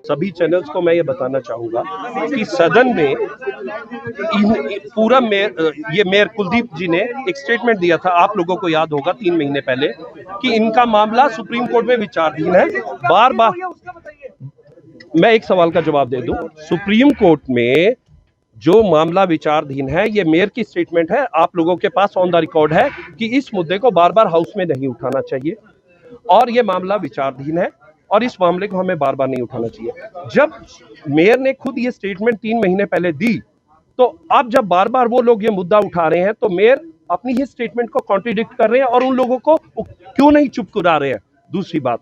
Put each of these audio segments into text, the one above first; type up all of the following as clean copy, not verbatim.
सभी चैनल्स को मैं ये बताना चाहूंगा कि सदन में पूरा मेयर कुलदीप जी ने एक स्टेटमेंट दिया था, आप लोगों को याद होगा 3 महीने पहले, कि इनका मामला सुप्रीम कोर्ट में विचाराधीन है। बार बार मैं एक सवाल का जवाब दे दूं, सुप्रीम कोर्ट में जो मामला विचाराधीन है, ये मेयर की स्टेटमेंट है, आप लोगों के पास ऑन द रिकॉर्ड है कि इस मुद्दे को बार बार हाउस में नहीं उठाना चाहिए और ये मामला विचाराधीन है और इस मामले को हमें बार बार नहीं उठाना चाहिए। जब मेयर ने खुद ये स्टेटमेंट 3 महीने पहले दी, तो अब जब बार बार वो लोग ये मुद्दा उठा रहे हैं तो मेयर अपनी ही स्टेटमेंट को कॉन्ट्रडिक्ट कर रहे हैं और उन लोगों को क्यों नहीं चुप करा रहे हैं। दूसरी बात,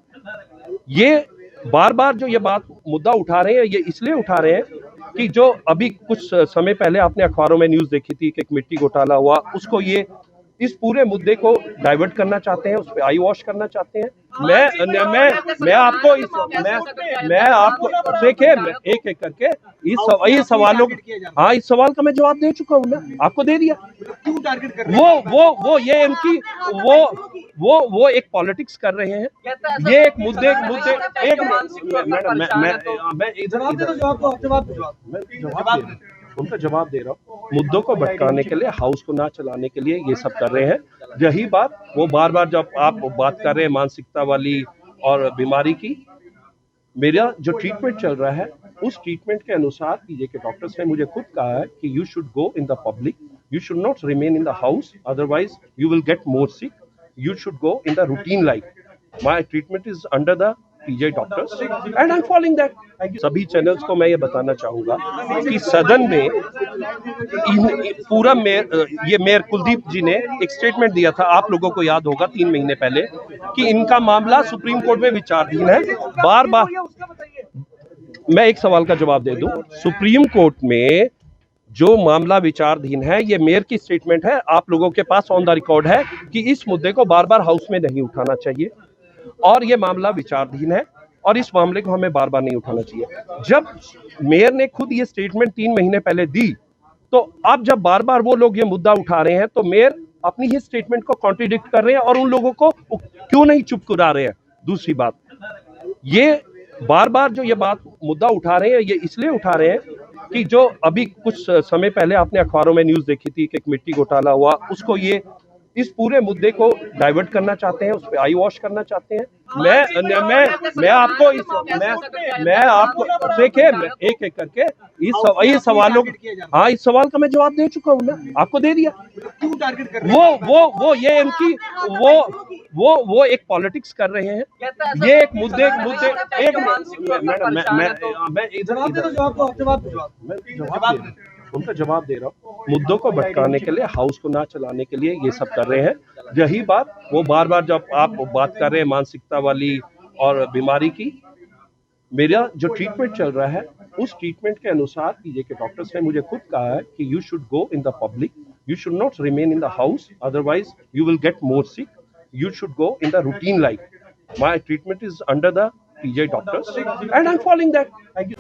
ये बार बार जो ये बात मुद्दा उठा रहे हैं, ये इसलिए उठा रहे हैं कि जो अभी कुछ समय पहले आपने अखबारों में न्यूज देखी थी कि एक मिट्टी घोटाला हुआ, उसको ये इस पूरे मुद्दे को डाइवर्ट करना चाहते हैं, उस पर आई वॉश करना चाहते हैं। मैं आपको देखिए, एक एक करके इस सवालों, हाँ, इस सवाल का मैं जवाब दे चुका हूँ, मैं आपको दे दिया। क्यों टारगेट कर रहे हैं? वो ये इनकी वो एक पॉलिटिक्स कर रहे हैं, ये एक मुद्दे एक मैं उनका जवाब दे रहा हूँ। मुद्दों को भटकाने के लिए, हाउस को ना चलाने के लिए ये सब कर रहे हैं। यही बात वो बार बार जब आप बात कर रहे हैं मानसिकता वाली और बीमारी की, मेरा जो ट्रीटमेंट चल रहा है उस ट्रीटमेंट के अनुसार पीजे के डॉक्टर्स ने मुझे खुद कहा है कि you should go in the public, you should not remain in the house, otherwise you will get more sick, you should go in the routine life. My treatment is under the PJ doctors and I am following that. सभी channels को मैं ये बताना चाहूंगा कि सदन में पूरा मेयर कुलदीप जी ने एक स्टेटमेंट दिया था, आप लोगों को याद होगा 3 महीने पहले, कि इनका मामला सुप्रीम कोर्ट में विचाराधीन है। बार बार मैं एक सवाल का जवाब दे दूं, सुप्रीम कोर्ट में जो मामला विचाराधीन है, ये मेयर की स्टेटमेंट है, आप लोगों के पास ऑन द रिकॉर्ड है कि इस मुद्दे को बार बार हाउस में नहीं उठाना चाहिए और ये मामला विचाराधीन है और इस मामले को हमें बार बार नहीं उठाना चाहिए। जब मेयर ने खुद ये स्टेटमेंट 3 महीने पहले दी, तो अब जब बार बार वो लोग ये मुद्दा उठा रहे हैं तो मेयर अपनी ही स्टेटमेंट को कॉन्ट्रडिक्ट कर रहे हैं और उन लोगों को क्यों नहीं चुप करा रहे हैं। दूसरी बात, ये बार बार जो ये बात मुद्दा उठा रहे हैं, ये इसलिए उठा रहे हैं कि जो अभी कुछ समय पहले आपने अखबारों में न्यूज देखी थी कि एक मिट्टी घोटाला हुआ, उसको ये इस पूरे मुद्दे को डाइवर्ट करना चाहते हैं, उस पर आई वॉश करना चाहते हैं। मैं आपको देखिए, एक एक करके इस सवालों, हाँ, इस सवाल का मैं जवाब दे चुका हूँ, मैं आपको दे दिया। क्यों टारगेट कर रहे हैं? वो ये इनकी वो एक पॉलिटिक्स कर रहे हैं, ये एक मुद्दे उनका जवाब दे रहा हूँ। मुद्दों को भटकाने के लिए, हाउस को ना चलाने के लिए ये सब कर रहे हैं। यही बात वो बार बार जब आप बात कर रहे हैं मानसिकता वाली और बीमारी की, मेरा जो ट्रीटमेंट चल रहा है उस ट्रीटमेंट के अनुसार पीजे के डॉक्टर्स ने मुझे खुद कहा है कि you should go in the public, you should not remain in the house, otherwise you will get more sick, you should go in the routine life. My treatment is under the PJ doctors and I am following that. Thank you.